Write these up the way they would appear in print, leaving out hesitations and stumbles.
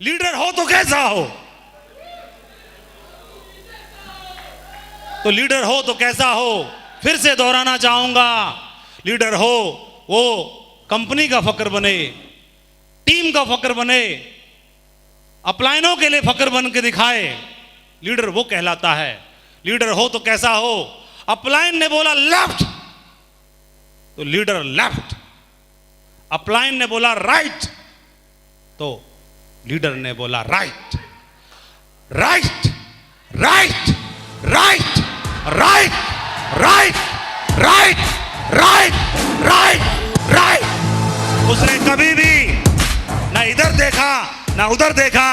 Leader हो तो कैसा हो, तो लीडर हो तो कैसा हो, फिर से दोहराना चाहूंगा। लीडर हो वो कंपनी का फक्र बने, टीम का फक्र बने, अपलायनों के लिए फक्र बन के दिखाए, लीडर वो कहलाता है। लीडर हो तो कैसा हो, अपलायन ने बोला लेफ्ट तो लीडर लेफ्ट, अपलायन ने बोला राइट तो लीडर ने बोला right. Right right right right right right right right right. उसने कभी भी ना इधर देखा ना उधर देखा।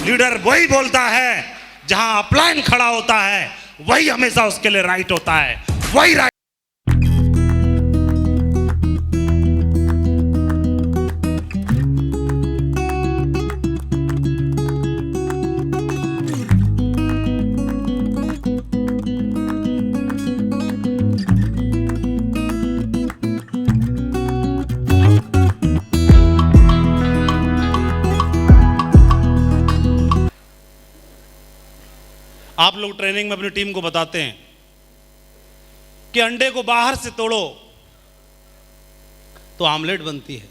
लीडर वही बोलता है, जहां अपलायन खड़ा होता है वही हमेशा उसके लिए राइट होता है, वही राइट। आप लोग ट्रेनिंग में अपनी टीम को बताते हैं कि अंडे को बाहर से तोड़ो तो आमलेट बनती है,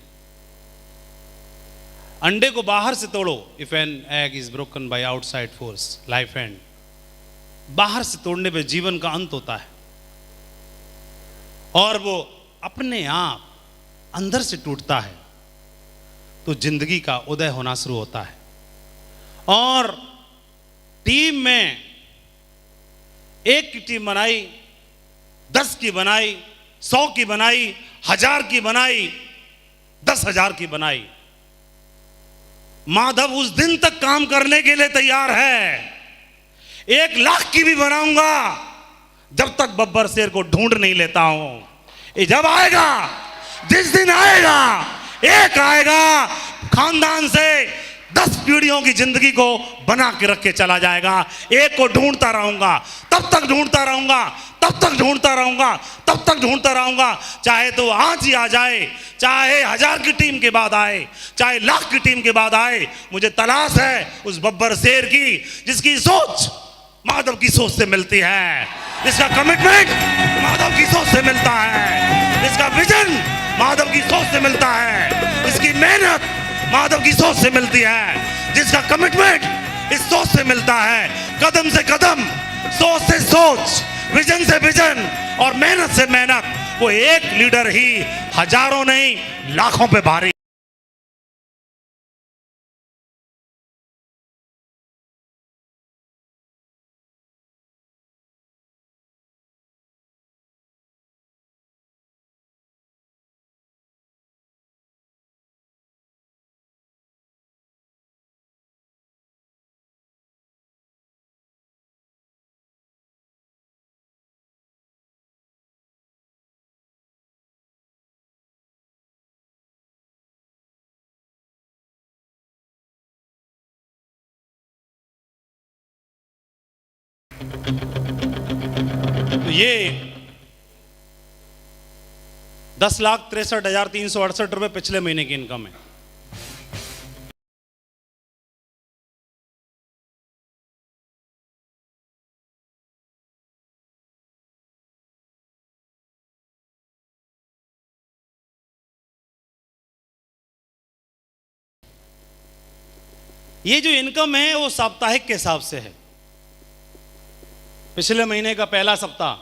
अंडे को बाहर से तोड़ो। If an egg is broken by outside force life and, बाहर से तोड़ने पे जीवन का अंत होता है और वो अपने आप अंदर से टूटता है तो जिंदगी का उदय होना शुरू होता है। और टीम में एक की टीम बनाई, 10 की बनाई, 100 की बनाई, 1000 की बनाई, 10,000 की बनाई। माधव उस दिन तक काम करने के लिए तैयार है, 1,00,000 की भी बनाऊंगा जब तक बब्बर शेर को ढूंढ नहीं लेता हूं। ये जब आएगा, जिस दिन आएगा, एक आएगा खानदान से 10 पीढ़ियों की जिंदगी को बना के रख के चला जाएगा। एक को ढूंढता रहूंगा, तब तक ढूंढता रहूंगा, तब तक ढूंढता रहूंगा, तब तक ढूंढता रहूंगा। चाहे तो आज ही आ जाए, चाहे 1000 की टीम के बाद आए, चाहे 1,00,000 की टीम के बाद आए, मुझे तलाश है उस बब्बर शेर की जिसकी सोच माधव की सोच से मिलती है, जिसका कमिटमेंट माधव की सोच से मिलता है, जिसका विजन माधव की सोच से मिलता है, जिसकी मेहनत माधव की सोच से मिलती है, जिसका कमिटमेंट इस सोच से मिलता है। कदम से कदम, सोच से सोच, विजन से विजन और मेहनत से मेहनत, वो एक लीडर ही हजारों नहीं लाखों पे भारी। तो ये 10,63,368 रुपए पिछले महीने की इनकम है। ये जो इनकम है वो साप्ताहिक के हिसाब से है। पिछले महीने का पहला सप्ताह,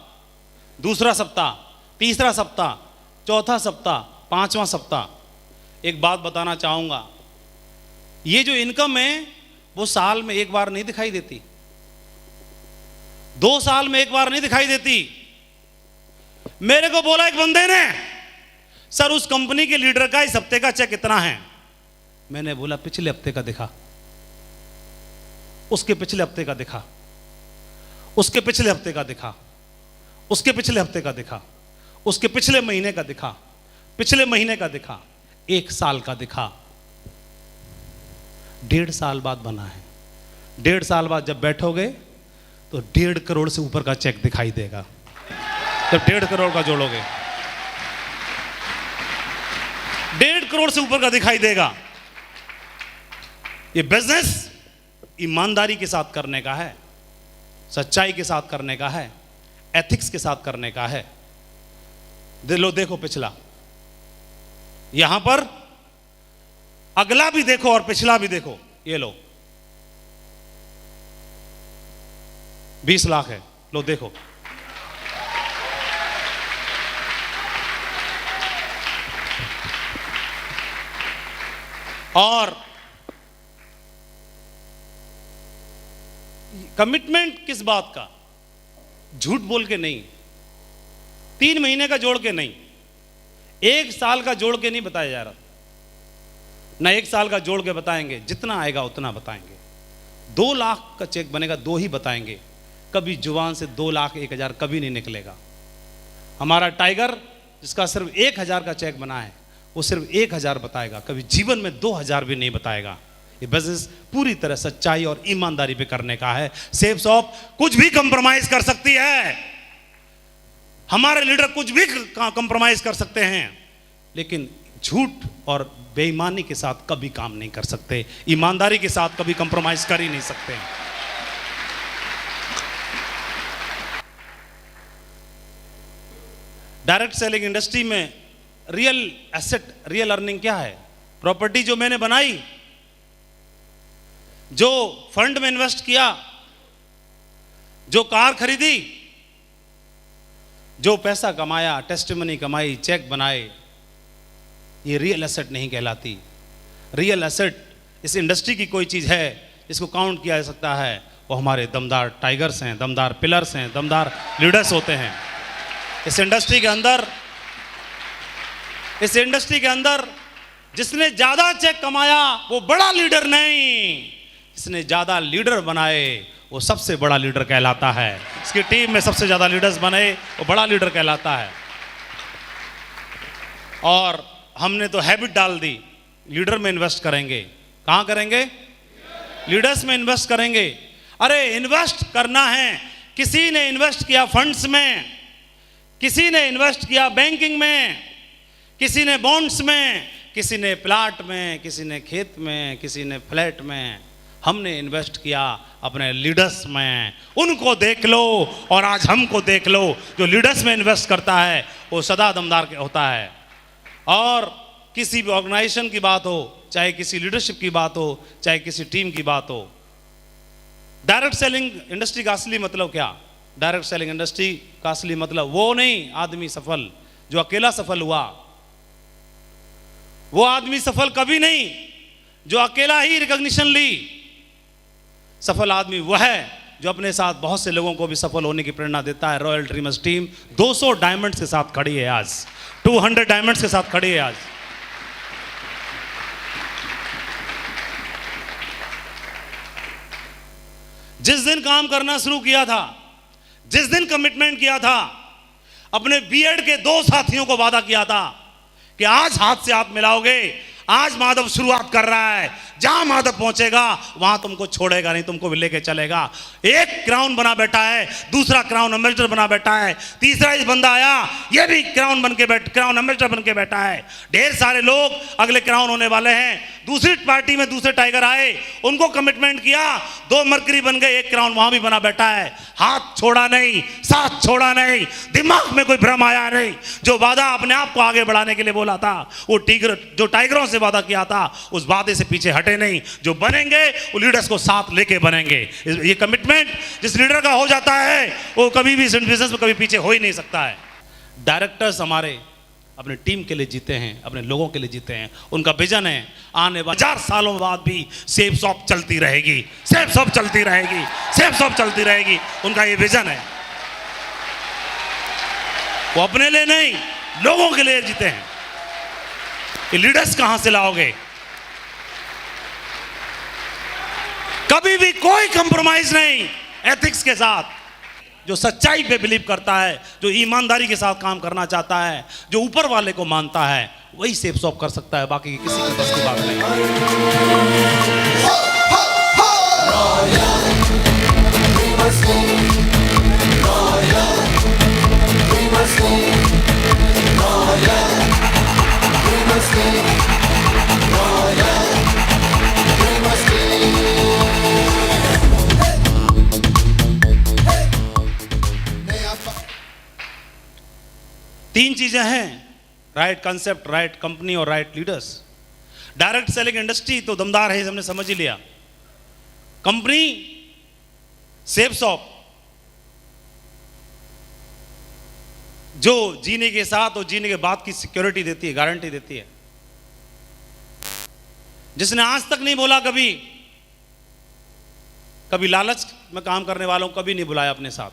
दूसरा सप्ताह, तीसरा सप्ताह, चौथा सप्ताह, 5वां सप्ताह। एक बात बताना चाहूंगा, ये जो इनकम है वो साल में एक बार नहीं दिखाई देती, 2 साल में एक बार नहीं दिखाई देती। मेरे को बोला एक बंदे ने, सर उस कंपनी के लीडर का इस हफ्ते का चेक कितना है? मैंने बोला पिछले हफ्ते का दिखा, उसके पिछले हफ्ते का दिखा, उसके पिछले हफ्ते का दिखा, उसके पिछले हफ्ते का दिखा, उसके पिछले महीने का दिखा, पिछले महीने का दिखा, 1 साल का दिखा। 1.5 साल बाद बना है। 1.5 साल बाद जब बैठोगे तो 1.5 करोड़ से ऊपर का चेक दिखाई देगा। जब 1.5 करोड़ का जोड़ोगे, 1.5 करोड़ से ऊपर का दिखाई देगा। ये बिजनेस ईमानदारी के साथ करने का है, सच्चाई के साथ करने का है, एथिक्स के साथ करने का है। देखो पिछला, यहां पर अगला भी देखो और पिछला भी देखो। ये लो 20 लाख है, लो देखो। और कमिटमेंट किस बात का? झूठ बोल के नहीं, 3 महीने का जोड़ के नहीं, 1 साल का जोड़ के नहीं बताया जा रहा, ना 1 साल का जोड़ के बताएंगे, जितना आएगा उतना बताएंगे। 2 लाख का चेक बनेगा, 2 ही बताएंगे। कभी जुबान से 2 लाख 1,000 कभी नहीं निकलेगा। हमारा टाइगर जिसका सिर्फ 1,000 का चेक बना है, वो सिर्फ 1,000 बताएगा, कभी जीवन में 2,000 भी नहीं बताएगा। ये बिजनेस पूरी तरह सच्चाई और ईमानदारी पे करने का है। सेफ शॉप कुछ भी कंप्रोमाइज कर सकती है, हमारे लीडर कुछ भी कंप्रोमाइज कर सकते हैं, लेकिन झूठ और बेईमानी के साथ कभी काम नहीं कर सकते, ईमानदारी के साथ कभी कंप्रोमाइज कर ही नहीं सकते। डायरेक्ट सेलिंग इंडस्ट्री में रियल एसेट, रियल अर्निंग क्या है? प्रॉपर्टी जो मैंने बनाई, जो फंड में इन्वेस्ट किया, जो कार खरीदी, जो पैसा कमाया, टेस्टिमनी कमाई, चेक बनाए, ये रियल एसेट नहीं कहलाती। रियल एसेट इस इंडस्ट्री की कोई चीज है जिसको काउंट किया जा सकता है, वो हमारे दमदार टाइगर्स हैं, दमदार पिलर्स हैं, दमदार लीडर्स होते हैं। इस इंडस्ट्री के अंदर जिसने ज्यादा चेक कमाया वो बड़ा लीडर नहीं, जिसने ज्यादा लीडर बनाए वो सबसे बड़ा लीडर कहलाता है। इसकी टीम में सबसे ज्यादा लीडर्स बने वो बड़ा लीडर कहलाता है। और हमने तो हैबिट डाल दी, लीडर में इन्वेस्ट करेंगे। कहां करेंगे? लीडर्स में इन्वेस्ट करेंगे। अरे इन्वेस्ट करना है, किसी ने इन्वेस्ट किया फंड्स में, किसी ने इन्वेस्ट किया बैंकिंग में, किसी ने बॉन्ड्स में, किसी ने प्लाट में, किसी ने खेत में, किसी ने फ्लैट में। हमने इन्वेस्ट किया अपने लीडर्स में। उनको देख लो और आज हमको देख लो। जो लीडर्स में इन्वेस्ट करता है वो सदा दमदार होता है। और किसी भी ऑर्गेनाइजेशन की बात हो, चाहे किसी लीडरशिप की बात हो, चाहे किसी टीम की बात हो, डायरेक्ट सेलिंग इंडस्ट्री का असली मतलब क्या? डायरेक्ट सेलिंग इंडस्ट्री का असली मतलब वो नहीं आदमी सफल जो अकेला सफल हुआ, वो आदमी सफल कभी नहीं जो अकेला ही रिकॉग्निशन ली। सफल आदमी वह है जो अपने साथ बहुत से लोगों को भी सफल होने की प्रेरणा देता है। रॉयल ड्रीमर्स टीम 200 डायमंड्स के साथ खड़ी है आज, 200 डायमंड्स के साथ खड़ी है आज। जिस दिन काम करना शुरू किया था, जिस दिन कमिटमेंट किया था, अपने बीएड के 2 साथियों को वादा किया था कि आज हाथ से हाथ मिलाओगे। आज माधव शुरुआत कर रहा है, जहां माधव पहुंचेगा वहां तुमको छोड़ेगा नहीं, तुमको भी लेके चलेगा। एक क्राउन बना बैठा है, दूसरा क्राउन एम्बेसडर बना बैठा है, तीसरा इस बंदा आया ये भी क्राउन एम्बेसडर बन के बैठा है। ढेर सारे लोग अगले क्राउन होने वाले हैं। दूसरी पार्टी में दूसरे टाइगर आए, उनको कमिटमेंट किया, 2 मरकरी बन गए, एक क्राउन वहां भी बना बैठा है। हाथ छोड़ा नहीं, साथ छोड़ा नहीं, दिमाग में कोई भ्रम आया नहीं। जो वादा अपने आप को आगे बढ़ाने के लिए बोला था, वो जो टाइगरों से वादा किया था, उस वादे से पीछे हटे नहीं। जो बनेंगे वो लीडर्स को साथ लेके बनेंगे। ये कमिटमेंट जिस लीडर का हो जाता है वो कभी भी बिजनेस में कभी पीछे हो ही नहीं सकता है। डायरेक्टर्स हमारे अपने टीम के लिए जीते हैं, अपने लोगों के लिए जीते हैं। उनका विजन है आने वाले 1000 सालों बाद भी सेफ शॉप चलती रहेगी, सेफ शॉप चलती रहेगी, सेफ शॉप चलती रहेगी। उनका ये विजन है। वो अपने लिए नहीं, लोगों के लिए जीते हैं। ये लीडर्स कहां से लाओगे? कभी भी कोई कंप्रोमाइज नहीं एथिक्स के साथ। जो सच्चाई पे बिलीव करता है, जो ईमानदारी के साथ काम करना चाहता है, जो ऊपर वाले को मानता है, वही सेफ शॉप कर सकता है। बाकी किसी की बस की बात नहीं। तीन चीजें हैं, राइट कंसेप्ट, राइट कंपनी और right leaders. Direct selling industry तो दमदार है, हमने समझ ही लिया। कंपनी सेफ शॉप जो जीने के साथ और जीने के बाद की सिक्योरिटी देती है, गारंटी देती है। जिसने आज तक नहीं बोला कभी लालच में काम करने वालों को कभी नहीं बुलाया अपने साथ,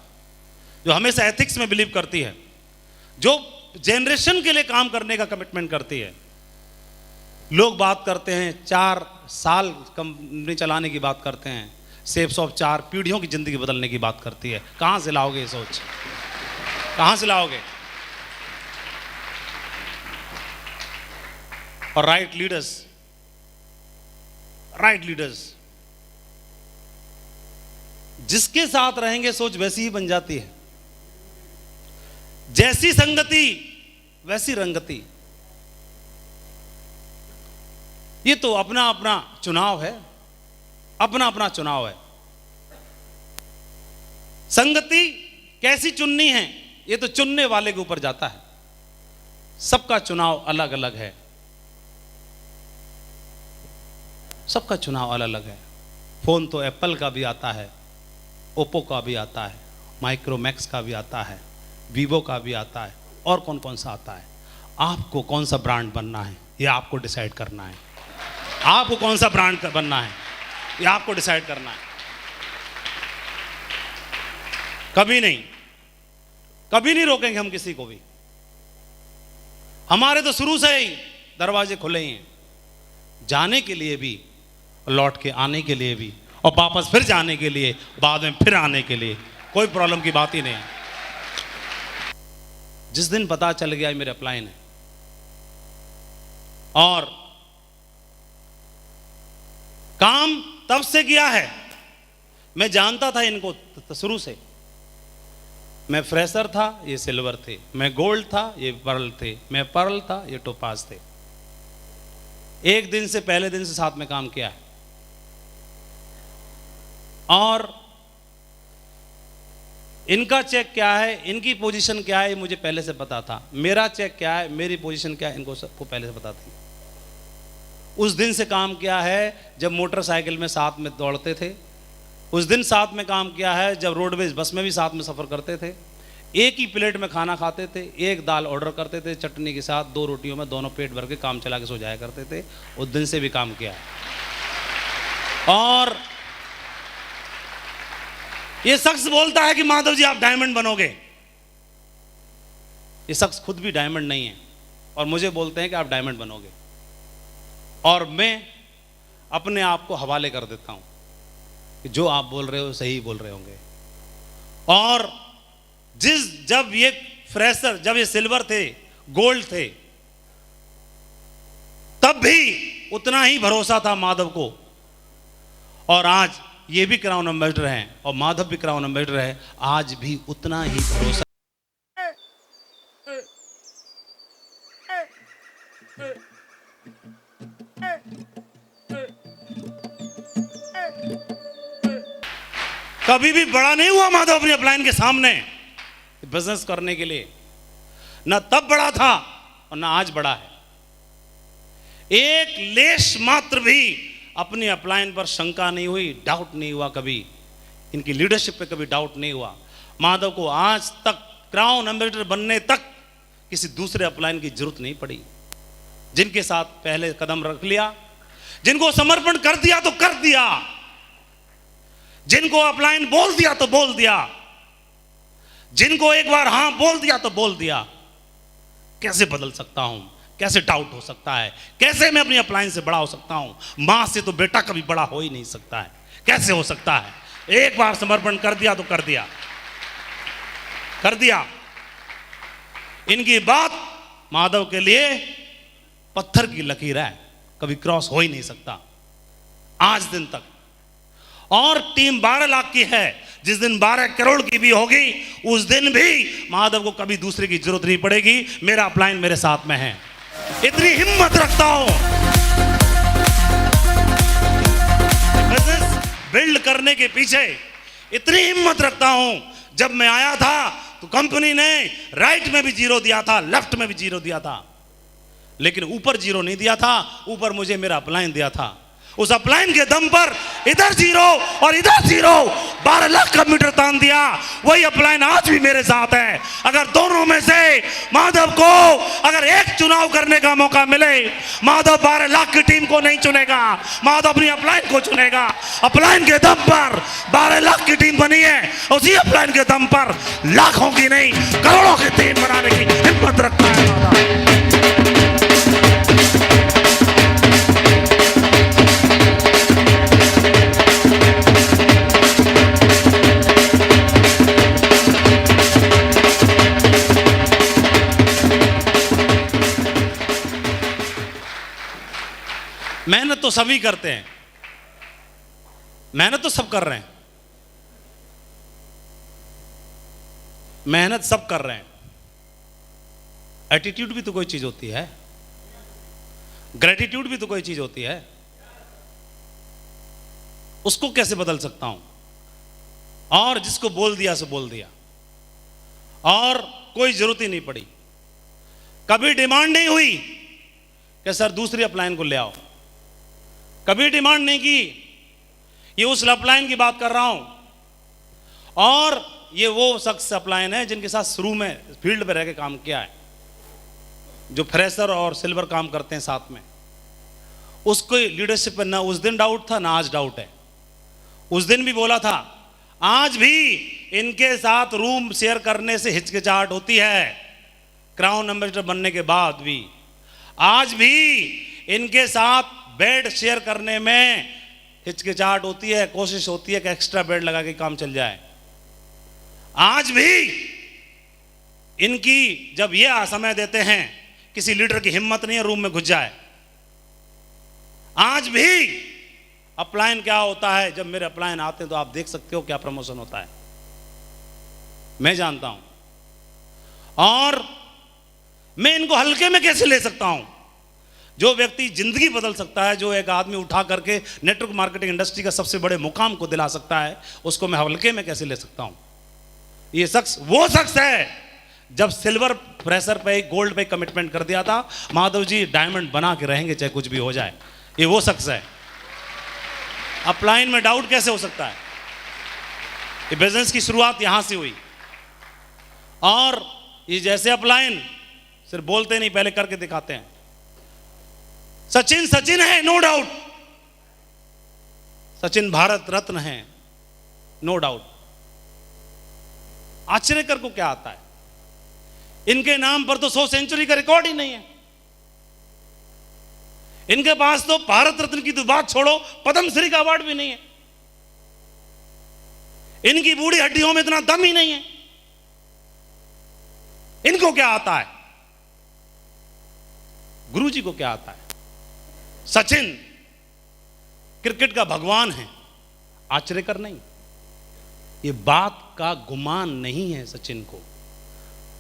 जो हमेशा एथिक्स में बिलीव करती है, जो जनरेशन के लिए काम करने का कमिटमेंट करती है। लोग बात करते हैं 4 साल कंपनी चलाने की बात करते हैं, सेफ शॉप 4 पीढ़ियों की जिंदगी बदलने की बात करती है। कहां से लाओगे ये सोच, कहां से लाओगे? और राइट लीडर्स जिसके साथ रहेंगे सोच वैसी ही बन जाती है। जैसी संगति वैसी रंगति। ये तो अपना अपना चुनाव है, अपना अपना चुनाव है। संगति कैसी चुननी है ये तो चुनने वाले के ऊपर जाता है। सबका चुनाव अलग अलग है, सबका चुनाव अलग अलग है। फोन तो एप्पल का भी आता है, ओप्पो का भी आता है, माइक्रोमैक्स का भी आता है, वीवो का भी आता है, और कौन कौन सा आता है। आपको कौन सा ब्रांड बनना है ये आपको डिसाइड करना है। आपको कौन सा ब्रांड बनना है ये आपको डिसाइड करना है। कभी नहीं रोकेंगे हम किसी को भी। हमारे तो शुरू से ही दरवाजे खुले ही हैं, जाने के लिए भी, लौट के आने के लिए भी, और वापस फिर जाने के लिए, बाद में फिर आने के लिए। कोई प्रॉब्लम की बात ही नहीं है। जिस दिन पता चल गया मेरे अपलाइन है और काम तब से किया है, मैं जानता था इनको शुरू से। मैं फ्रेशर था, ये सिल्वर थे। मैं गोल्ड था, ये पर्ल थे। मैं पर्ल था, ये टोपाज थे। एक दिन से, पहले दिन से साथ में काम किया है। और इनका चेक क्या है, इनकी पोजीशन क्या है, मुझे पहले से पता था। मेरा चेक क्या है, मेरी पोजीशन क्या है, इनको सबको पहले से पता थी। उस दिन से काम किया है जब मोटरसाइकिल में साथ में दौड़ते थे। उस दिन साथ में काम किया है जब रोडवेज बस में भी साथ में सफ़र करते थे। एक ही प्लेट में खाना खाते थे, एक दाल ऑर्डर करते थे चटनी के साथ, 2 रोटियों में दोनों पेट भर के काम चला के सो जाया करते थे। उस दिन से भी काम किया है। और ये शख्स बोलता है कि माधव जी आप डायमंड बनोगे। ये शख्स खुद भी डायमंड नहीं है और मुझे बोलते हैं कि आप डायमंड बनोगे, और मैं अपने आप को हवाले कर देता हूं कि जो आप बोल रहे हो सही बोल रहे होंगे। और जब ये फ्रेशर, जब ये सिल्वर थे, गोल्ड थे, तब भी उतना ही भरोसा था माधव को। और आज ये भी क्राउन एम्बेसडर हैं और माधव भी क्राउन एम्बेसडर है, आज भी उतना ही भरोसा। कभी भी बड़ा नहीं हुआ माधव अपनी अपलाइन के सामने बिजनेस करने के लिए। ना तब बड़ा था और ना आज बड़ा है। एक लेश मात्र भी अपनी अपलाइन पर शंका नहीं हुई, डाउट नहीं हुआ कभी। इनकी लीडरशिप पे कभी डाउट नहीं हुआ। माधव को आज तक क्राउन एम्बेसडर बनने तक किसी दूसरे अपलाइन की जरूरत नहीं पड़ी। जिनके साथ पहले कदम रख लिया, जिनको समर्पण कर दिया तो कर दिया, जिनको अपलाइन बोल दिया तो बोल दिया, जिनको एक बार हां बोल दिया तो बोल दिया। कैसे बदल सकता हूं, कैसे डाउट हो सकता है, कैसे मैं अपनी अपलाइन से बड़ा हो सकता हूं। मां से तो बेटा कभी बड़ा हो ही नहीं सकता है, कैसे हो सकता है। एक बार समर्पण कर दिया तो कर दिया, कर दिया। इनकी बात माधव के लिए पत्थर की लकीर है, कभी क्रॉस हो ही नहीं सकता आज दिन तक। और टीम 12 लाख की है। जिस दिन 12 करोड़ की भी होगी उस दिन भी माधव को कभी दूसरे की जरूरत नहीं पड़ेगी। मेरा अपलाइन मेरे साथ में है, इतनी हिम्मत रखता हूं। बिजनेस बिल्ड करने के पीछे इतनी हिम्मत रखता हूं। जब मैं आया था तो कंपनी ने राइट में भी 0 दिया था, लेफ्ट में भी 0 दिया था, लेकिन ऊपर 0 नहीं दिया था, ऊपर मुझे मेरा अपलाइन दिया था। उस अपलाइन के दम पर इधर 0 और इधर 0, 12 लाख का मीटर तान दिया। वही अपलाइन आज भी मेरे साथ है। अगर दोनों में से माधव को अगर एक चुनाव करने का मौका मिले, माधव 12 लाख की टीम को नहीं चुनेगा, माधव अपनी अपलाइन को चुनेगा। अपलाइन के दम पर 12 लाख की टीम बनी है, उसी अपलाइन के दम पर लाखों की नहीं करोड़ों की टीम बनाने की हिम्मत रखता है माधव। मेहनत तो सभी करते हैं, मेहनत तो सब कर रहे हैं, मेहनत सब कर रहे हैं। एटीट्यूड भी तो कोई चीज होती है, ग्रेटिट्यूड भी तो कोई चीज होती है। उसको कैसे बदल सकता हूं? और जिसको बोल दिया सो बोल दिया, और कोई जरूरत ही नहीं पड़ी। कभी डिमांड नहीं हुई कि सर दूसरी अपलाइन को ले आओ, कभी डिमांड नहीं की। ये उस अपलाइन की बात कर रहा हूं, और ये वो शख्स अपलाइन है जिनके साथ शुरू में फील्ड पे रह के काम किया है, जो फ्रेशर और सिल्वर काम करते हैं साथ में। उसको लीडरशिप पर ना उस दिन डाउट था, ना आज डाउट है। उस दिन भी बोला था, आज भी इनके साथ रूम शेयर करने से हिचकिचाहट होती है, क्राउन एम्बेसडर बनने के बाद भी। आज भी इनके साथ बेड शेयर करने में हिचकिचाहट होती है, कोशिश होती है कि एक्स्ट्रा बेड लगा के काम चल जाए। आज भी इनकी जब ये समय देते हैं, किसी लीडर की हिम्मत नहीं है रूम में घुस जाए। आज भी अपलाइन क्या होता है, जब मेरे अपलाइन आते हैं तो आप देख सकते हो क्या प्रमोशन होता है, मैं जानता हूं। और मैं इनको हल्के में कैसे ले सकता हूं? जो व्यक्ति जिंदगी बदल सकता है, जो एक आदमी उठा करके नेटवर्क मार्केटिंग इंडस्ट्री का सबसे बड़े मुकाम को दिला सकता है, उसको मैं हल्के में कैसे ले सकता हूं? ये शख्स वो शख्स है जब सिल्वर प्रेशर पे गोल्ड पे कमिटमेंट कर दिया था, माधव जी डायमंड बना के रहेंगे चाहे कुछ भी हो जाए। ये वो शख्स है। अपलाइन में डाउट कैसे हो सकता है? ये बिजनेस की शुरुआत यहां से हुई, और ये जैसे अपलाइन सिर्फ बोलते नहीं, पहले करके दिखाते हैं। सचिन सचिन है, नो डाउट। सचिन भारत रत्न है, नो डाउट। आश्चर्यकर को क्या आता है? इनके नाम पर तो 100 सेंचुरी का रिकॉर्ड ही नहीं है। इनके पास तो भारत रत्न की तो बात छोड़ो, पद्मश्री का अवार्ड भी नहीं है। इनकी बूढ़ी हड्डियों में इतना दम ही नहीं है। इनको क्या आता है? गुरुजी को क्या आता है? सचिन क्रिकेट का भगवान है, आश्चर्यकर नहीं। ये बात का गुमान नहीं है सचिन को।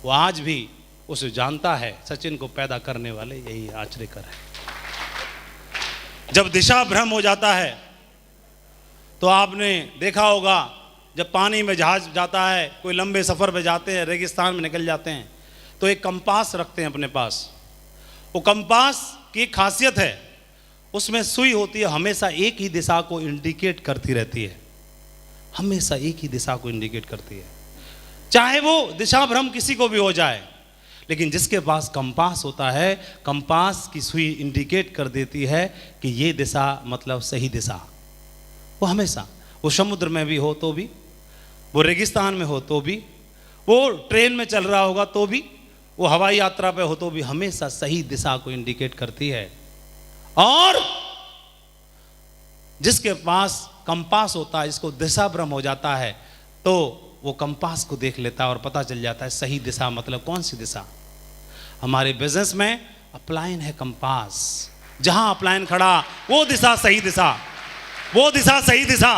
वो आज भी उसे जानता है, सचिन को पैदा करने वाले यही आश्चर्यकर है। जब दिशा भ्रम हो जाता है तो आपने देखा होगा, जब पानी में जहाज जाता है, कोई लंबे सफ़र पे जाते हैं, रेगिस्तान में निकल जाते हैं, तो एक कंपास रखते हैं अपने पास। वो कंपास की खासियत है, उसमें सुई होती है, हमेशा एक ही दिशा को इंडिकेट करती रहती है, हमेशा एक ही दिशा को इंडिकेट करती है। चाहे वो दिशा भ्रम किसी को भी हो जाए, लेकिन जिसके पास कंपास होता है, कंपास की सुई इंडिकेट कर देती है कि ये दिशा मतलब सही दिशा। वो हमेशा, वो समुद्र में भी हो तो भी, वो रेगिस्तान में हो तो भी, वो ट्रेन में चल रहा होगा तो भी, वो हवाई यात्रा पे हो तो भी, हमेशा सही दिशा को इंडिकेट करती है। और जिसके पास कंपास होता है, जिसको दिशा भ्रम हो जाता है, तो वो कंपास को देख लेता है और पता चल जाता है सही दिशा मतलब कौन सी दिशा। हमारे बिजनेस में अपलाइन है कंपास। जहां अपलाइन खड़ा वो दिशा सही दिशा, वो दिशा सही दिशा।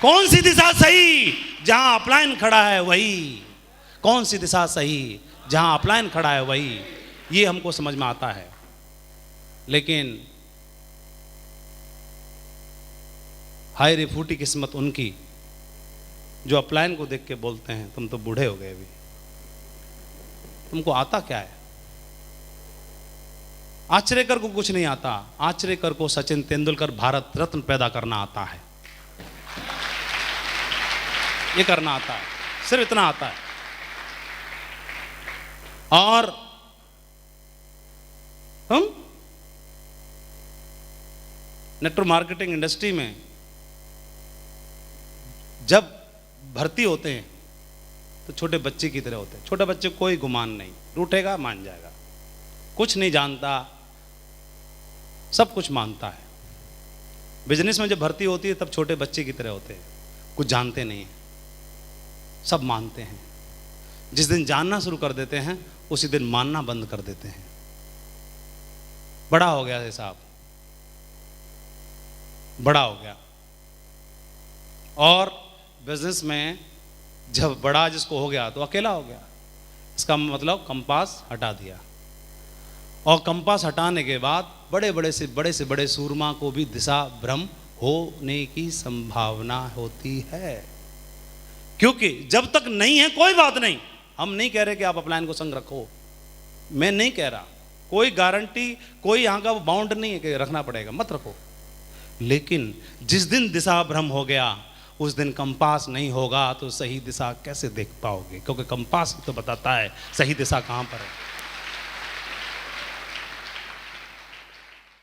कौन सी दिशा सही? जहां अपलाइन खड़ा है वही। कौन सी दिशा सही? जहां अपलाइन खड़ा है वही। ये हमको समझ में आता है। लेकिन हाय रे फूटी किस्मत उनकी जो अपलाइन को देख के बोलते हैं तुम तो बूढ़े हो गए अभी, तुमको आता क्या है? आचरेकर को कुछ नहीं आता, आचरेकर को सचिन तेंदुलकर भारत रत्न पैदा करना आता है, ये करना आता है, सिर्फ इतना आता है। और हम नेटवर्क मार्केटिंग इंडस्ट्री में जब भर्ती होते हैं तो छोटे बच्चे की तरह होते हैं। छोटे बच्चे कोई गुमान नहीं, रूठेगा मान जाएगा, कुछ नहीं जानता, सब कुछ मानता है। बिजनेस में जब भर्ती होती है तब छोटे बच्चे की तरह होते हैं, कुछ जानते नहीं हैं, सब मानते हैं। जिस दिन जानना शुरू कर देते हैं उसी दिन मानना बंद कर देते हैं। बड़ा हो गया है साहब, बड़ा हो गया। और बिजनेस में जब बड़ा जिसको हो गया तो अकेला हो गया। इसका मतलब कंपास हटा दिया, और कंपास हटाने के बाद बड़े से बड़े सूरमा को भी दिशा भ्रम होने की संभावना होती है। क्योंकि जब तक नहीं है कोई बात नहीं, हम नहीं कह रहे कि आप अपलाइन को संग रखो, मैं नहीं कह रहा, कोई गारंटी, कोई यहां का बाउंड नहीं है कि रखना पड़ेगा, मत रखो। लेकिन जिस दिन दिशा भ्रम हो गया उस दिन कंपास नहीं होगा तो सही दिशा कैसे देख पाओगे? क्योंकि कंपास तो बताता है सही दिशा कहां पर है।